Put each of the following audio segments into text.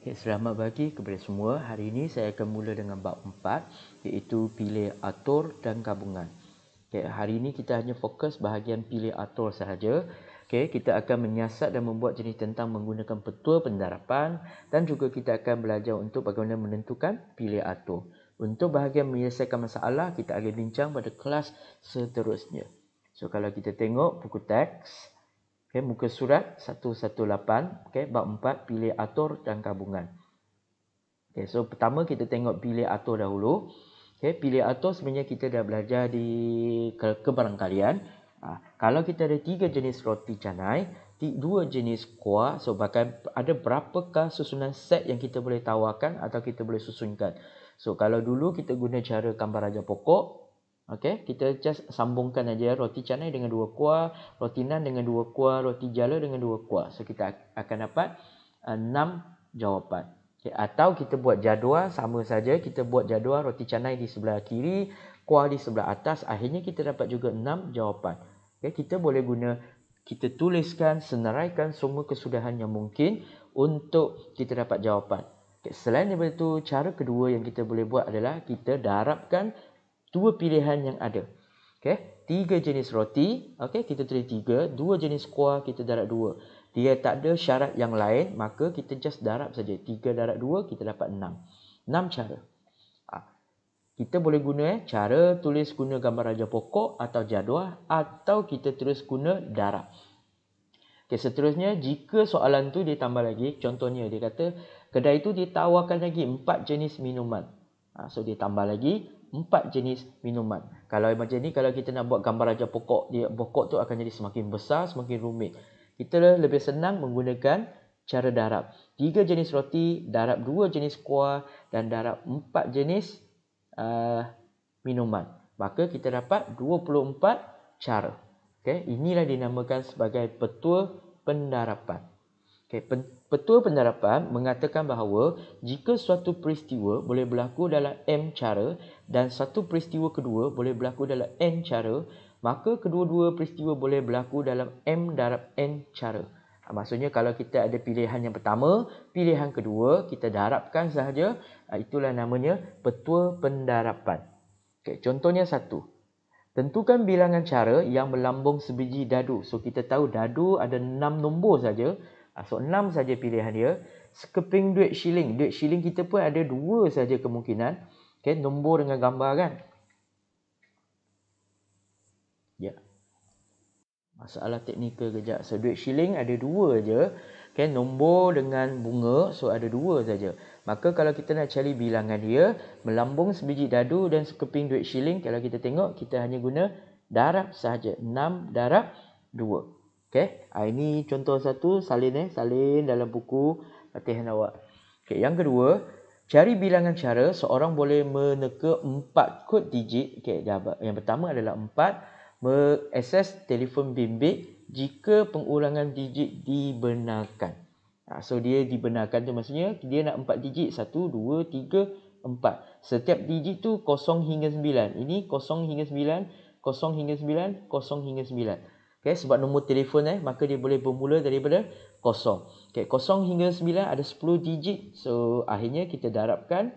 Okay, selamat pagi kepada semua. Hari ini saya akan mula dengan bab 4 iaitu pilih atur dan gabungan. Okay, hari ini kita hanya fokus bahagian pilih atur sahaja. Okay, kita akan menyiasat dan membuat jenis tentang menggunakan petua pendarapan dan juga kita akan belajar untuk bagaimana menentukan pilih atur. Untuk bahagian menyelesaikan masalah, kita akan bincang pada kelas seterusnya. So, kalau kita tengok buku teks, okay, muka surat 118, okay, bab 4, pilih atur dan gabungan. Okay, so pertama kita tengok pilih atur dahulu. Okay, pilih atur sebenarnya kita dah belajar di kebarangkalian. Kalau kita ada 3 jenis roti canai, 2 jenis kuah, so bahkan ada berapakah susunan set yang kita boleh tawarkan atau kita boleh susunkan. So kalau dulu kita guna cara gambar raja pokok. Okay, kita just sambungkan aja roti canai dengan 2 kuah, roti nan dengan 2 kuah, roti jala dengan 2 kuah. So kita akan dapat 6 jawapan. Okay, atau kita buat jadual sama saja, kita buat jadual roti canai di sebelah kiri, kuah di sebelah atas, akhirnya kita dapat juga 6 jawapan. Okay, kita boleh guna, kita tuliskan, senaraikan semua kesudahan yang mungkin untuk kita dapat jawapan. Okay, selain daripada itu, cara kedua yang kita boleh buat adalah kita darabkan 2 pilihan yang ada. Okay, 3 jenis roti, okay, kita tulis 3, 2 jenis kuah, kita darab 2. Dia tak ada syarat yang lain, maka kita just darab saja. 3 darab 2, kita dapat 6. 6 cara. Kita boleh guna cara tulis guna gambar raja pokok atau jadual, atau kita terus guna darab. Okay, seterusnya, jika soalan tu dia tambah lagi, contohnya dia kata, kedai itu dia tawarkan lagi 4 jenis minuman. So dia tambah lagi 4 jenis minuman. Kalau macam ni, kalau kita nak buat gambar raja pokok, dia pokok tu akan jadi semakin besar, semakin rumit. Kita lebih senang menggunakan cara darab. 3 jenis roti, darab 2 jenis kuah dan darab 4 jenis minuman. Maka kita dapat 24 cara. Okay, inilah dinamakan sebagai petua pendarapan. Okay, petua pendarapan mengatakan bahawa jika suatu peristiwa boleh berlaku dalam M cara dan satu peristiwa kedua boleh berlaku dalam N cara, maka kedua-dua peristiwa boleh berlaku dalam M darab N cara. Maksudnya kalau kita ada pilihan yang pertama, pilihan kedua, kita darabkan sahaja, itulah namanya petua pendarapan. Okay, contohnya 1. Tentukan bilangan cara yang melambung sebiji dadu. So kita tahu dadu ada 6 nombor saja. So 6 saja pilihan dia. Sekeping duit shilling. Duit shilling kita pun ada 2 saja kemungkinan. Okay, nombor dengan gambar kan. Ya. Masalah teknikal kejap. So duit shilling ada 2 je. Okay, nombor dengan bunga, so ada 2 saja. Maka kalau kita nak cari bilangan dia, melambung sebiji dadu dan sekeping duit shilling, kalau kita tengok, kita hanya guna darab sahaja. 6 darab 2. Okay, ini contoh 1, salin salin dalam buku latihan awak. Okay, yang kedua, cari bilangan cara seorang boleh meneka 4 kod digit. Okay, yang pertama adalah 4. Mengakses telefon bimbit jika pengulangan digit dibenarkan. So dia dibenarkan tu maksudnya dia nak 4 digit. 1, 2, 3, 4. Setiap digit tu 0 hingga 9. Ini 0 hingga 9, 0 hingga 9, 0 hingga 9. Okay, sebab nombor telefon maka dia boleh bermula daripada 0. Okay, 0 hingga 9 ada 10 digit. So akhirnya kita darabkan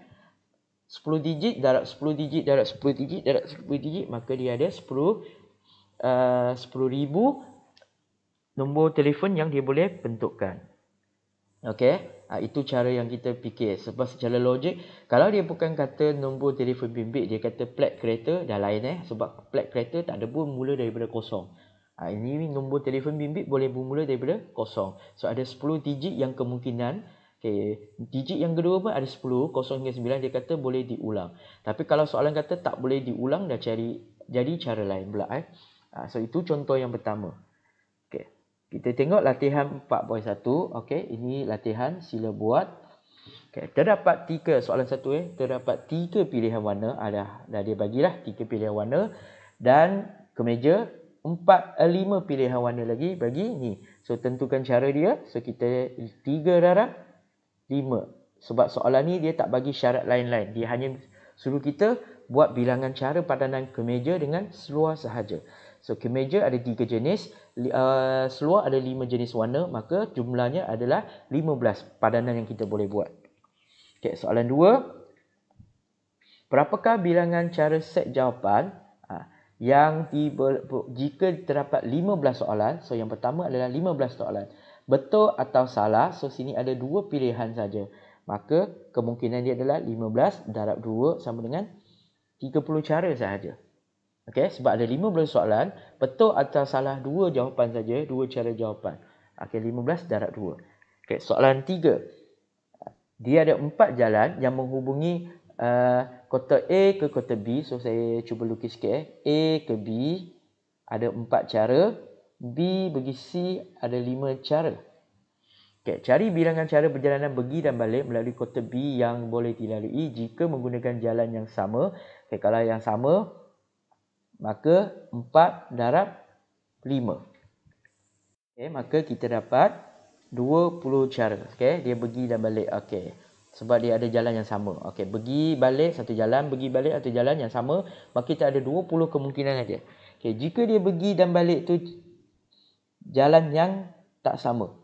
10 digit darab 10 digit darab 10 digit darab 10 digit, maka dia ada 10,000 nombor telefon yang dia boleh bentukkan. Okey, itu cara yang kita fikir. Sebab secara logik, kalau dia bukan kata nombor telefon bimbit, dia kata plat kereta, dah lain sebab plat kereta tak ada pun mula daripada 0. Ini nombor telefon bimbit boleh bermula daripada 0. So ada 10 digit yang kemungkinan. Okay, digit yang kedua pun ada 10, 0 hingga 9, dia kata boleh diulang. Tapi kalau soalan kata tak boleh diulang, dah jadi cara lain pula. So itu contoh yang pertama. Okay, kita tengok latihan 4.1. Okay, ini latihan, sila buat. Okay, terdapat 3 soalan 1 terdapat 3 pilihan warna. Dah dia bagilah 3 pilihan warna dan kemeja 5 pilihan warna lagi bagi ni. So tentukan cara dia. So kita 3 darab 5. Sebab soalan ni dia tak bagi syarat lain-lain. Dia hanya suruh kita buat bilangan cara padanan kemeja dengan seluar sahaja. So kemeja ada 3 jenis, seluar ada 5 jenis warna, maka jumlahnya adalah 15 padanan yang kita boleh buat. Okay, soalan 2. Berapakah bilangan cara set jawapan yang jika terdapat 15 soalan? So yang pertama adalah 15 soalan. Betul atau salah? So sini ada 2 pilihan saja. Maka kemungkinan dia adalah 15 darab 2 sama dengan 30 cara sahaja. Okey, sebab ada 15 soalan, betul atau salah 2 jawapan saja, 2 cara jawapan. Okey, 15 darab 2. Okey, soalan 3. Dia ada 4 jalan yang menghubungi kota A ke kota B. So saya cuba lukis sikit. A ke B ada 4 cara, B pergi C ada 5 cara. Okay, cari bilangan cara perjalanan pergi dan balik melalui kota B yang boleh dilalui jika menggunakan jalan yang sama. Okay, kalau yang sama, maka 4 darab 5. Okay, maka kita dapat 20 cara. Okay, dia pergi dan balik. Okay, sebab dia ada jalan yang sama. Okay, pergi balik satu jalan, pergi balik satu jalan yang sama, maka kita ada 20 kemungkinan saja. Okay, jika dia pergi dan balik tu jalan yang tak sama.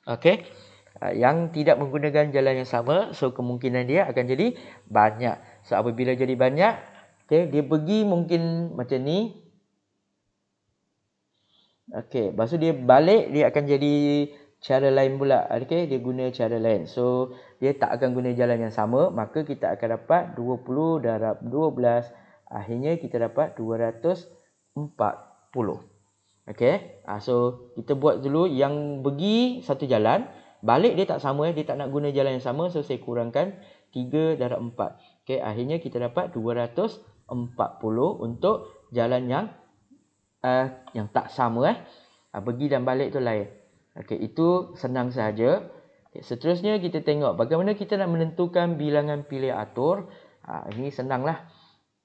Okey, yang tidak menggunakan jalan yang sama, so kemungkinan dia akan jadi banyak. So apabila jadi banyak, okey, dia pergi mungkin macam ni. Okey, lepas tu dia balik, dia akan jadi cara lain pula. Okey, dia guna cara lain. So dia tak akan guna jalan yang sama, maka kita akan dapat 20 darab 12. Akhirnya kita dapat 240. Okey, so kita buat dulu yang pergi satu jalan, balik dia tak sama, dia tak nak guna jalan yang sama, so saya kurangkan 3 darab 4. Okey, akhirnya kita dapat 240 untuk jalan yang tak sama pergi dan balik tu lain. Okey, itu senang sahaja. Okay, seterusnya kita tengok bagaimana kita nak menentukan bilangan pilih atur. Ini senanglah.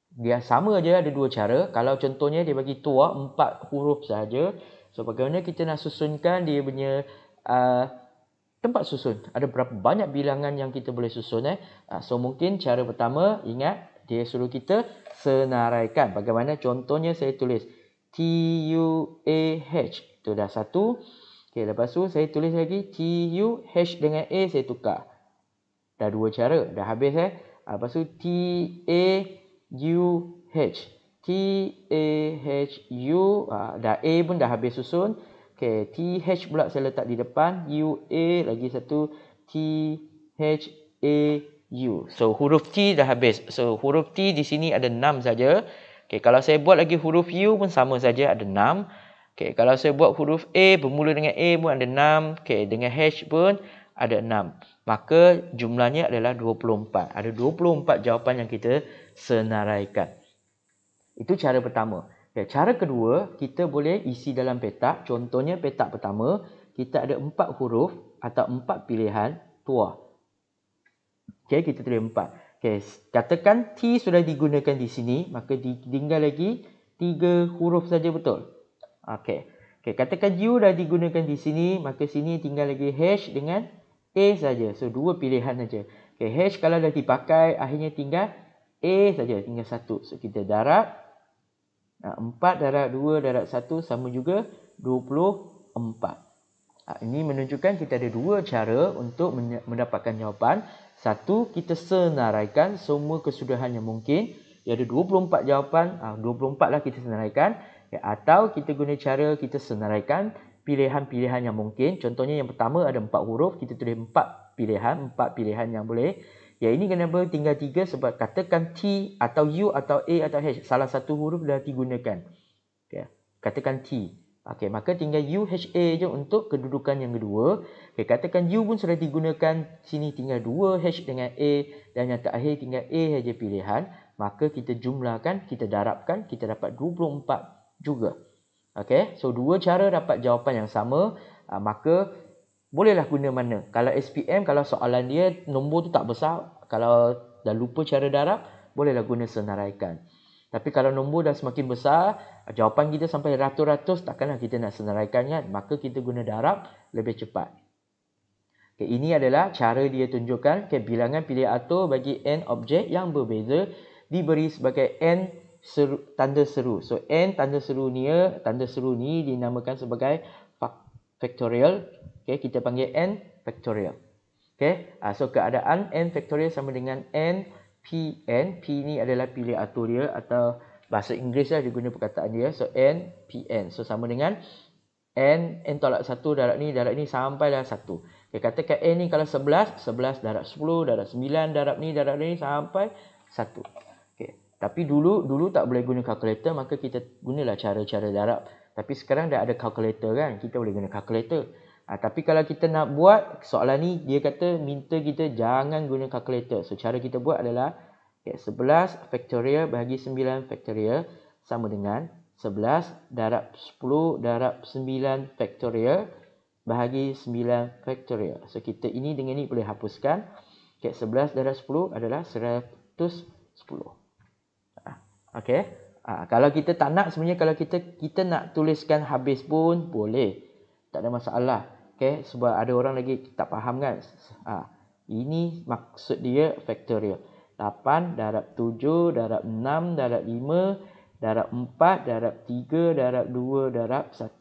Dia sama je, ada 2 cara. Kalau contohnya dia bagi tua 4 huruf saja. So bagaimana kita nak susunkan dia punya tempat susun. Ada berapa banyak bilangan yang kita boleh susun. So mungkin cara pertama, ingat dia suruh kita senaraikan. Bagaimana contohnya saya tulis TUAH. Itu dah satu. Okay, lepas tu saya tulis lagi TUH dengan A saya tukar. Dah 2 cara. Dah habis Lepas tu TAUH. TAHU. Dah A pun dah habis susun. Okay, TH pula saya letak di depan. UA lagi satu. THAU. So huruf T dah habis. So huruf T di sini ada 6 saja. Okay, kalau saya buat lagi huruf U pun sama saja ada 6. Okay, kalau saya buat huruf A bermula dengan A pun ada 6. Okay, dengan H pun ada 6. Maka jumlahnya adalah 24. Ada 24 jawapan yang kita senaraikan. Itu cara pertama. Okay, cara kedua, kita boleh isi dalam petak. Contohnya petak pertama, kita ada 4 huruf atau 4 pilihan tua. Okay, kita tulis 4. Okay, katakan T sudah digunakan di sini, maka tinggal lagi 3 huruf saja, betul? Okay, katakan U dah digunakan di sini, maka sini tinggal lagi H dengan A saja. So 2 pilihan saja. Okay, H kalau dah dipakai, akhirnya tinggal A saja, tinggal 1. So kita darab 4 darab 2 darab 1 sama juga 24. Ini menunjukkan kita ada 2 cara untuk mendapatkan jawapan. Satu, kita senaraikan semua kesudahan yang mungkin. Dia ada 24 jawapan, 24 lah kita senaraikan. Atau kita guna cara kita senaraikan pilihan-pilihan yang mungkin. Contohnya yang pertama ada 4 huruf, kita tulis 4 pilihan yang boleh. Ini kenapa tinggal 3? Sebab katakan T atau U atau A atau H, salah satu huruf dah digunakan. Katakan T. Maka tinggal UHA je untuk kedudukan yang kedua. Katakan U pun sudah digunakan, sini tinggal 2 H dengan A dan yang terakhir tinggal A saja pilihan. Maka kita jumlahkan, kita darabkan, kita dapat 24 juga. So 2 cara dapat jawapan yang sama. Maka bolehlah guna mana. Kalau SPM, kalau soalan dia nombor tu tak besar, kalau dah lupa cara darab, bolehlah guna senaraikan. Tapi kalau nombor dah semakin besar, jawapan kita sampai ratus-ratus, takkanlah kita nak senaraikan kan? Maka kita guna darab lebih cepat. Ini adalah cara dia tunjukkan bilangan pilih atur bagi n objek yang berbeza diberi sebagai n tanda seru. So n tanda seru ni dinamakan sebagai factorial. Okay, kita panggil n factorial. Okay, so keadaan n factorial sama dengan n Pn. P ni adalah pilih atur dia, atau bahasa Inggeris lah dia guna perkataan dia. So n Pn. So sama dengan n tolak 1 darab ni sampailah 1. Okay, katakan n ni kalau 11 darab 10 darab 9 darab ni sampai 1. Okay. Tapi dulu tak boleh guna kalkulator, maka kita gunalah cara-cara darab. Tapi sekarang dah ada kalkulator kan, kita boleh guna kalkulator. Tapi kalau kita nak buat soalan ni, dia kata minta kita jangan guna kalkulator. So cara kita buat adalah 11 faktorial bahagi 9 faktorial sama dengan 11 darab 10 darab 9 faktorial bahagi 9 faktorial. So kita ini dengan ni boleh hapuskan. 11 darab 10 adalah 110. Okey. Kalau kita tak nak, sebenarnya kalau kita nak tuliskan habis pun boleh. Tak ada masalah. Okey, sebab ada orang lagi tak faham kan. Ini maksud dia faktorial. 8 darab 7 darab 6 darab 5 darab 4 darab 3 darab 2 darab 1.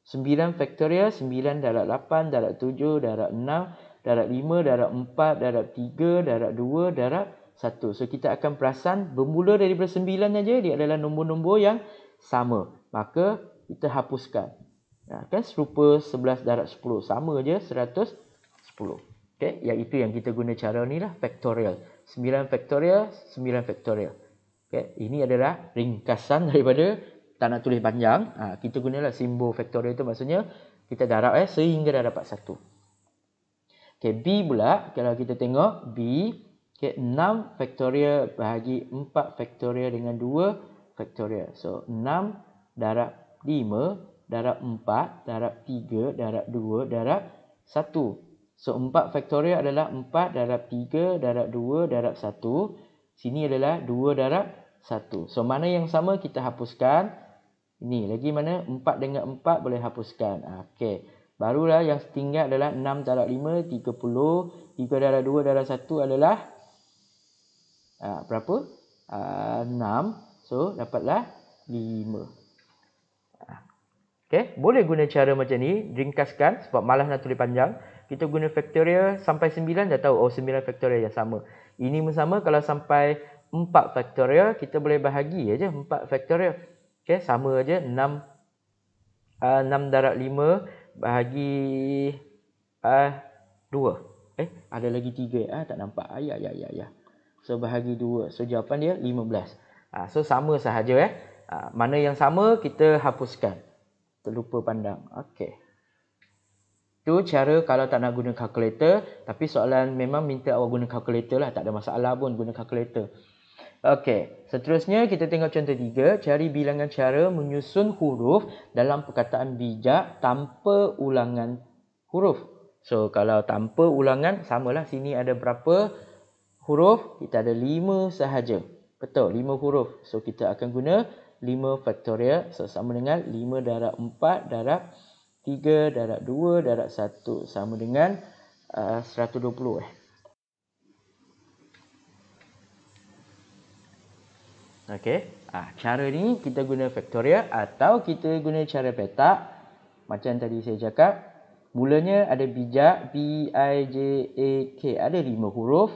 9 faktorial, 9 darab 8 darab 7 darab 6 darab 5 darab 4 darab 3 darab 2 darab 1. So kita akan perasan bermula daripada 9 saja, dia adalah nombor-nombor yang sama. Maka kita hapuskan. Kan serupa 11 darab 10. Sama je 110. Okay, iaitu yang kita guna cara ni lah, faktorial. 9 faktorial, 9 faktorial. Okay, ini adalah ringkasan daripada tak nak tulis panjang. Kita gunalah simbol faktorial itu, maksudnya kita darab sehingga dah dapat 1. Okay, B pula, kalau kita tengok B, okay, 6 faktorial bahagi 4 faktorial dengan 2 faktorial. So 6 darab 5 darab 4 darab 3 darab 2 darab 1. So 4 faktorial adalah 4 darab 3 darab 2 darab 1. Sini adalah 2 darab 1. So mana yang sama kita hapuskan. Ini lagi mana 4 dengan 4 boleh hapuskan. Okey. Barulah yang tinggal adalah 6 darab 5 30. 3 darab 2 darab 1 adalah berapa? 6. So dapatlah 5. Okey, boleh guna cara macam ni, ringkaskan sebab malas nak tulis panjang. Kita guna faktorial sampai 9 dah tahu 9 faktorial yang sama. Ini pun sama, kalau sampai 4 faktorial kita boleh bahagi aja 4 faktorial. Okey, sama aja 6 darab 5 bahagi 2. Ada lagi 3 tak nampak. Ya. So bahagi 2. So jawapan dia 15. So sama sahaja mana yang sama kita hapuskan. Terlupa pandang. Okey. Itu cara kalau tak nak guna kalkulator, tapi soalan memang minta awak guna kalkulator lah, tak ada masalah pun guna kalkulator. Okey, seterusnya kita tengok contoh 3, cari bilangan cara menyusun huruf dalam perkataan bijak tanpa ulangan huruf. So kalau tanpa ulangan, samalah sini ada berapa huruf? Kita ada 5 sahaja. Betul, 5 huruf. So kita akan guna 5 faktorial. So sama dengan 5 darab 4 darab 3 darab 2 darab 1 sama dengan 120. Okey. Cara ni kita guna faktorial atau kita guna cara petak. Macam tadi saya cakap, mulanya ada bijak B-I-J-A-K. Ada 5 huruf.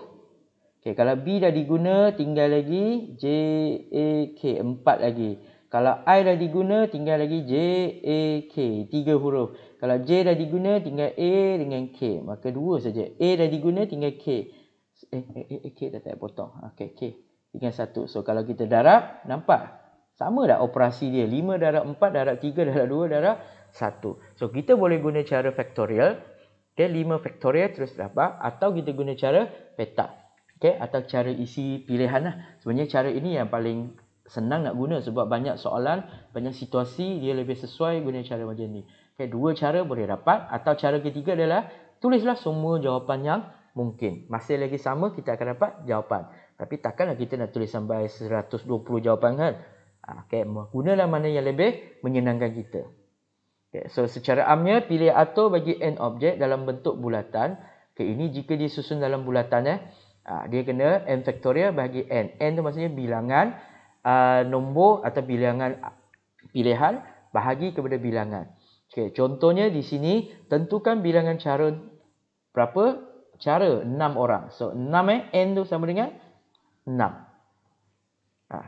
Okay, kalau B dah diguna, tinggal lagi J-A-K, 4 lagi. Kalau I dah diguna, tinggal lagi J-A-K, 3 huruf. Kalau J dah diguna, tinggal A dengan K. Maka 2 saja. A dah diguna, tinggal K. K dah tak potong. Okay, K. Tinggal 1. So, kalau kita darab, nampak? Sama dah operasi dia. 5 darab 4, darab 3, darab 2, darab 1. So, kita boleh guna cara faktorial. Okay, 5 faktorial terus dapat. Atau kita guna cara petak. Okay, atau cara isi pilihan lah. Sebenarnya cara ini yang paling senang nak guna sebab banyak soalan, banyak situasi dia lebih sesuai guna cara macam ni. Okay, 2 cara boleh dapat. Atau cara ketiga adalah tulislah semua jawapan yang mungkin. Masih lagi sama kita akan dapat jawapan. Tapi takkanlah kita nak tulis sampai 120 jawapan kan. Okay, gunalah mana yang lebih menyenangkan kita. Okay, so secara amnya pilih atur bagi n objek dalam bentuk bulatan. Okay, ini jika disusun dalam bulatan dia kena n faktorial bagi n. N tu maksudnya bilangan nombor atau pilihan bahagi kepada bilangan. Okey, contohnya di sini tentukan bilangan cara berapa? Cara 6 orang. So 6 n tu sama dengan 6.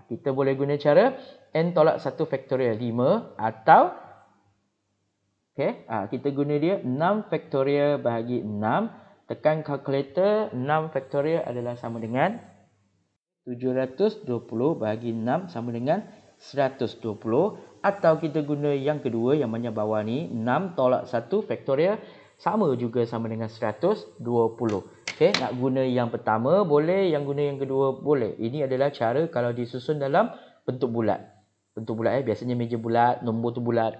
Kita boleh guna cara n tolak 1 faktorial 5 atau kita guna dia 6 faktorial bahagi 6. Tekan kalkulator, 6 faktorial adalah sama dengan 720 bahagi 6 sama dengan 120. Atau kita guna yang kedua yang banyak bawah ni, 6 tolak 1 faktorial sama juga sama dengan 120. Okey, nak guna yang pertama boleh, yang guna yang kedua boleh. Ini adalah cara kalau disusun dalam bentuk bulat. Bentuk bulat biasanya meja bulat, nombor tu bulat.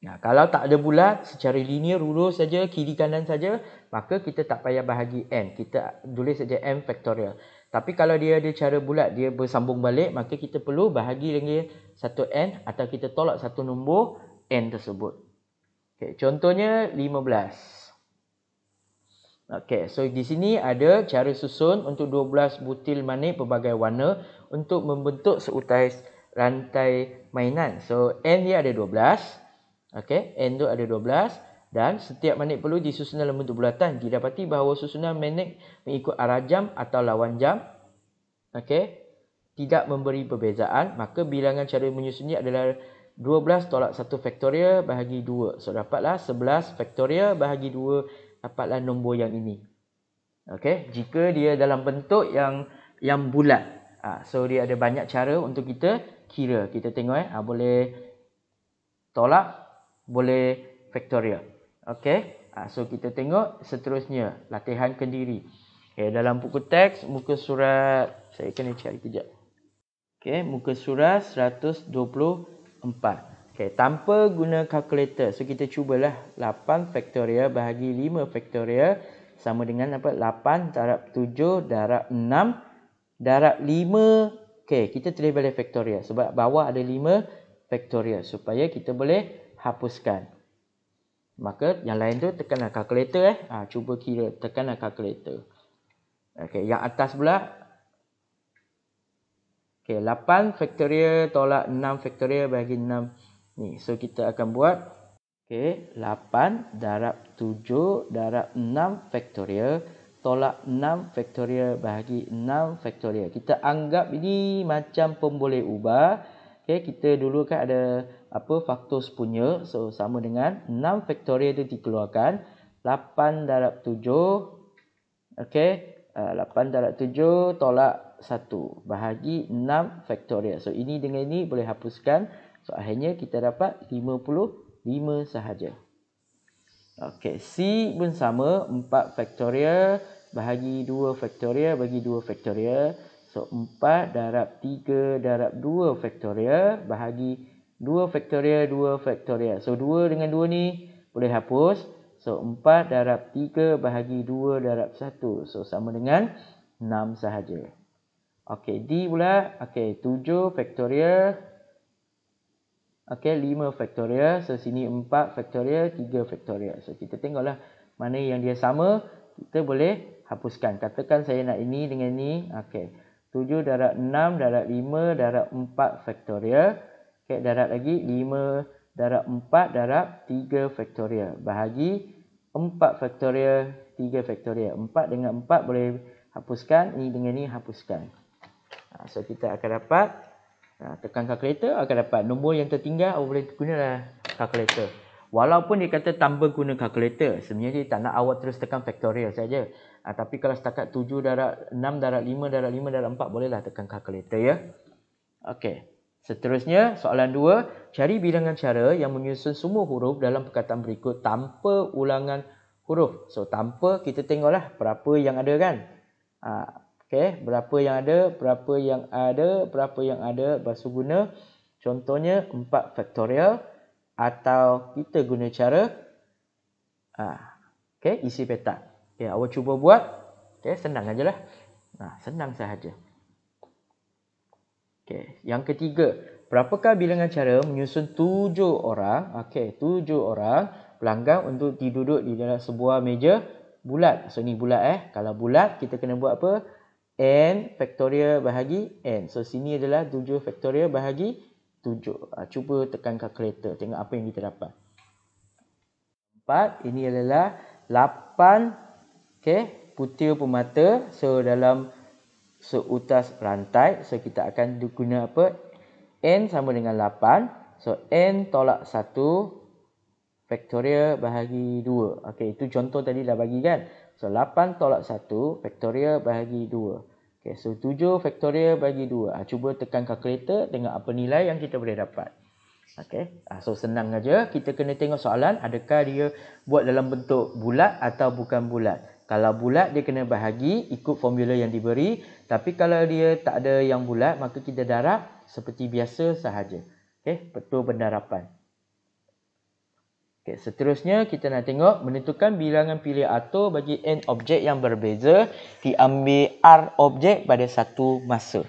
Kalau tak ada bulat, secara linear lurus saja, kiri kanan saja, maka kita tak payah bahagi n. Kita tulis saja m faktorial. Tapi kalau dia ada cara bulat, dia bersambung balik, maka kita perlu bahagi dengan satu n atau kita tolak satu nombor n tersebut. Okay, contohnya 15. Okay, so di sini ada cara susun untuk 12 butil manik pelbagai warna untuk membentuk seutai rantai mainan. So n dia ada 12. Okay, n tu ada 12. Dan setiap manik perlu disusun dalam bentuk bulatan. Didapati bahawa susunan manik mengikut arah jam atau lawan jam, tidak memberi perbezaan. Maka bilangan cara menyusunnya adalah 12 tolak 1 faktorial bahagi 2. So dapatlah 11 faktorial bahagi 2. Dapatlah nombor yang ini. Jika dia dalam bentuk yang bulat. So dia ada banyak cara untuk kita kira. Kita tengok boleh tolak, boleh faktorial. So kita tengok seterusnya latihan kendiri. Dalam buku teks muka surat, saya kena cari kejap. Muka surat 124. Tanpa guna kalkulator. So kita cubalah 8 faktorial bahagi 5 faktorial sama dengan apa? 8 darab 7 darab 6 darab 5. Kita tulis balik faktorial sebab bawah ada 5 faktorial supaya kita boleh hapuskan. Maka yang lain tu tekanlah kalkulator cuba kira, tekanlah kalkulator. Yang atas pula 8 faktorial tolak 6 faktorial bagi 6 ni. So kita akan buat 8 darab 7 darab 6 faktorial tolak 6 faktorial bahagi 6 faktorial. Kita anggap ini macam pemboleh ubah. Kita dulu kan ada faktor sepunya. So sama dengan 6 faktorial itu dikeluarkan. 8 darab 7. 8 darab 7 tolak 1 bahagi 6 faktorial. So ini dengan ini boleh hapuskan. So akhirnya kita dapat 55 sahaja. C pun sama. 4 faktorial bahagi 2 faktorial bagi 2 faktorial. So 4 darab 3 darab 2 faktorial bahagi 2 faktorial 2 faktorial. So 2 dengan 2 ni boleh hapus. So 4 darab 3 bahagi 2 darab 1. So sama dengan 6 sahaja. D pula. 7 faktorial. 5 faktorial. So sini 4 faktorial 3 faktorial. So kita tengoklah mana yang dia sama. Kita boleh hapuskan. Katakan saya nak ini dengan ini. 7 darab 6 darab 5 darab 4 faktorial. Darab lagi 5 darab 4 darab 3 faktorial. Bahagi 4 faktorial 3 faktorial. 4 dengan 4 boleh hapuskan. Ini dengan ini hapuskan. So kita akan dapat. Tekan kalkulator akan dapat. Nombor yang tertinggal awak boleh gunalah kalkulator. Walaupun dia kata tanpa guna kalkulator. Sebenarnya dia tak nak awak terus tekan faktorial saja. Tapi kalau setakat 7 darab 6 darab 5 darab 5 darab 4 bolehlah tekan kalkulator ya. Seterusnya soalan 2. Cari bilangan cara yang menyusun semua huruf dalam perkataan berikut tanpa ulangan huruf. So tanpa kita tengoklah berapa yang ada kan. Berapa yang ada, berapa yang ada, berapa yang ada. Lepas tu guna contohnya 4 faktorial. Atau kita guna cara isi petak. Awak cuba buat. Senang ajalah. Senang sahaja. Yang ketiga. Berapakah bilangan cara menyusun 7 orang. 7 orang pelanggan untuk duduk di dalam sebuah meja bulat. So ni bulat Kalau bulat kita kena buat apa? N faktorial bahagi N. So, sini adalah 7 faktorial bahagi 7. Cuba tekan kalkulator. Tengok apa yang kita dapat. 4. Ini adalah 8 butir permata. So, dalam seutas rantai. So, kita akan guna apa? N sama dengan 8. So, N tolak 1 faktorial bahagi 2. Okey, itu contoh tadi dah bagi kan. So, 8 tolak 1 faktorial bahagi 2. Okey, so 7 faktorial bagi 2. Cuba tekan kalkulator, tengok apa nilai yang kita boleh dapat. Okey, so senang aja. Kita kena tengok soalan, adakah dia buat dalam bentuk bulat atau bukan bulat. Kalau bulat, dia kena bahagi ikut formula yang diberi. Tapi kalau dia tak ada yang bulat, maka kita darab seperti biasa sahaja. Okey, betul pendarapan. Okay, seterusnya kita nak tengok menentukan bilangan pilih atur bagi n objek yang berbeza diambil R objek pada satu masa.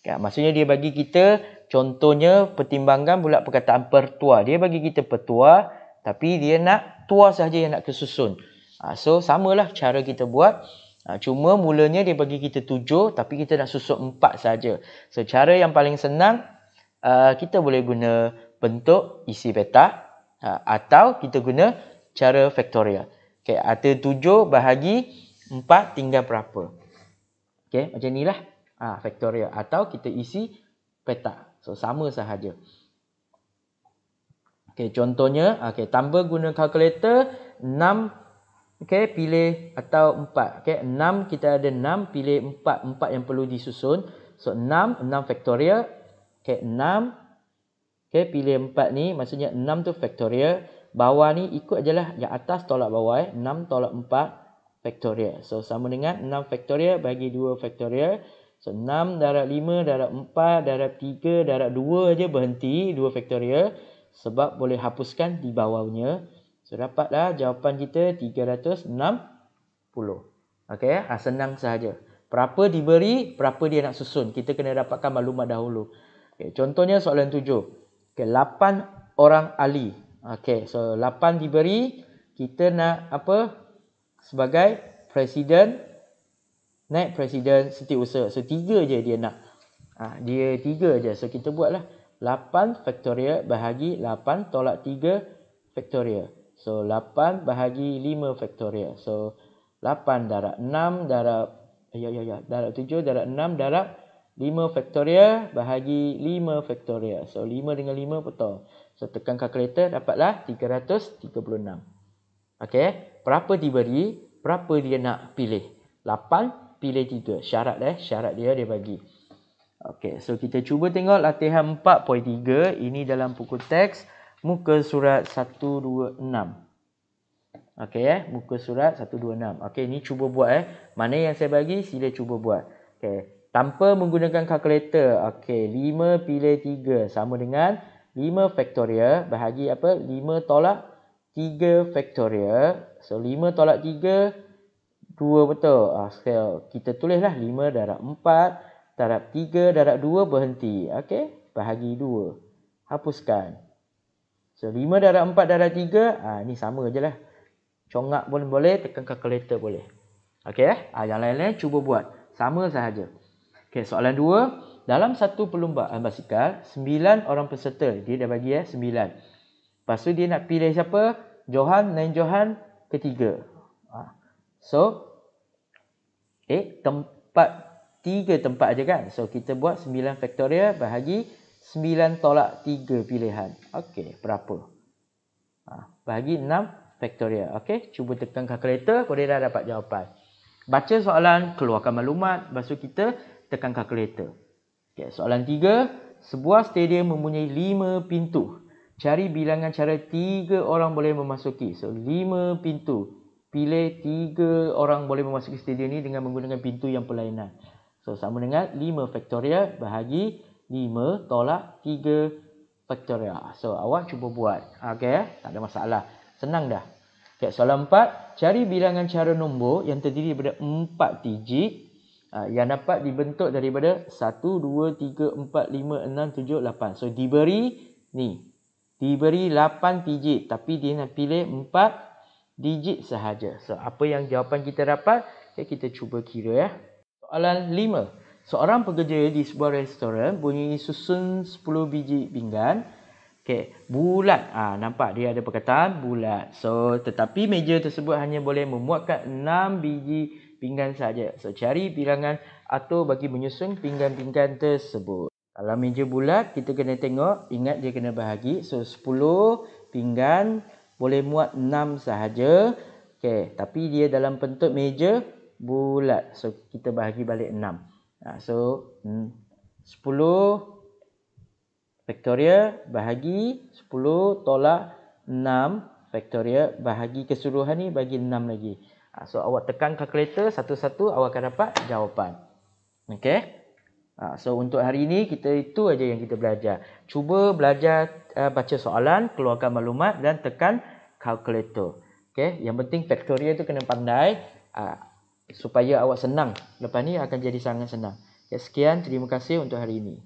Okay, maksudnya dia bagi kita contohnya pertimbangan bulat perkataan pertua. Dia bagi kita pertua tapi dia nak tua sahaja yang nak kesusun. So samalah cara kita buat. Cuma mulanya dia bagi kita 7 tapi kita nak susun 4 sahaja. So cara yang paling senang kita boleh guna bentuk isi petak. Atau kita guna cara faktorial. Okay, ada 7 bahagi 4 tinggal berapa. Okay, macam inilah faktorial. Atau kita isi petak. So, sama sahaja. Okay, contohnya, tambah guna kalkulator 6. Okay, pilih atau 4. Okay, 6 kita ada 6, pilih 4. 4 yang perlu disusun. So, 6 faktorial. Okay, 6. Okay, pilih 4 ni, maksudnya 6 tu faktorial. Bawah ni ikut ajalah yang atas tolak bawah. 6 tolak 4 faktorial. So, sama dengan 6 faktorial bagi 2 faktorial. So, 6 darab 5, darab 4, darab 3, darab 2 aja berhenti. 2 faktorial. Sebab boleh hapuskan di bawahnya. So, dapatlah jawapan kita 360. Okay, senang sahaja. Berapa diberi, berapa dia nak susun. Kita kena dapatkan maklumat dahulu. Okay, contohnya soalan 7. Okay, 8 orang ahli. Okay, so 8 diberi. Kita nak apa? Sebagai presiden, naib presiden setiausaha. So 3 je dia nak. Dia 3 je. So kita buatlah 8 faktorial bahagi 8 tolak 3 faktorial. So 8 bahagi 5 faktorial. So 8 darab 6 darab darab 7 darab 6 darab 5 faktorial bahagi 5 faktorial. So, 5 dengan 5 potong. So, tekan kalkulator dapatlah 336. Okey. Berapa diberi, berapa dia nak pilih. 8 pilih 3. Syarat dia bagi. Okey. So, kita cuba tengok latihan 4.3. Ini dalam buku teks. Muka surat 126. Okey. Muka surat 126. Okey. Ni cuba buat. Mana yang saya bagi, sila cuba buat. Okey. Tanpa menggunakan kalkulator. Okey, 5 pilih 3 sama dengan 5 faktorial bahagi apa? 5 tolak 3 faktorial. So, 5 tolak 3, 2 betul. Kita tulislah 5 darab 4, darab 3, darab 2 berhenti. Okey, bahagi 2. Hapuskan. So, 5 darab 4 darab 3, ni sama je lah. Congak pun boleh, tekan kalkulator boleh. Okey, yang lain-lain cuba buat. Sama sahaja. Okay, soalan 2. Dalam satu perlombaan basikal, 9 orang peserta. Dia dah bagi 9. Lepas tu dia nak pilih siapa? Johan, Nain Johan ketiga. So, 3 tempat aja kan? So, kita buat 9 faktorial bahagi 9 tolak 3 pilihan. Okey, berapa? Bahagi 6 faktorial. Okey, cuba tekan kalkulator, boleh dah dapat jawapan. Baca soalan, keluarkan maklumat, lepas tu kita tekan kalkulator. Okay, soalan 3. Sebuah stadium mempunyai 5 pintu. Cari bilangan cara 3 orang boleh memasuki. So, 5 pintu. Pilih 3 orang boleh memasuki stadium ni dengan menggunakan pintu yang perlainan. So, sama dengan 5 faktorial bahagi 5 tolak 3 faktorial. So, awak cuba buat. Okay, tak ada masalah. Senang dah. Okay, soalan 4. Cari bilangan cara nombor yang terdiri daripada 4 digit. Yang dapat dibentuk daripada 1, 2, 3, 4, 5, 6, 7, 8. So, diberi 8 digit. Tapi dia nak pilih 4 digit sahaja. So, apa yang jawapan kita dapat? Okay, kita cuba kira. Soalan 5. Seorang pekerja di sebuah restoran punya susun 10 biji pinggan. Okey, bulat. Nampak dia ada perkataan bulat. So, tetapi meja tersebut hanya boleh memuatkan 6 biji pinggan saja. So, cari bilangan atur bagi menyusun pinggan-pinggan tersebut. Kalau meja bulat, kita kena tengok, ingat dia kena bahagi. So, 10 pinggan boleh muat 6 sahaja. Okey, tapi dia dalam bentuk meja bulat. So, kita bahagi balik 6. So, 10 faktorial bahagi 10 tolak 6 faktorial bahagi keseluruhan ni bagi 6 lagi. So, awak tekan kalkulator satu-satu, awak akan dapat jawapan. Okey. So, untuk hari ini itu aja yang kita belajar. Cuba belajar baca soalan, keluarkan maklumat dan tekan kalkulator. Okey, yang penting faktorial tu kena pandai supaya awak senang. Lepas ni akan jadi sangat senang. Okay, sekian, terima kasih untuk hari ini.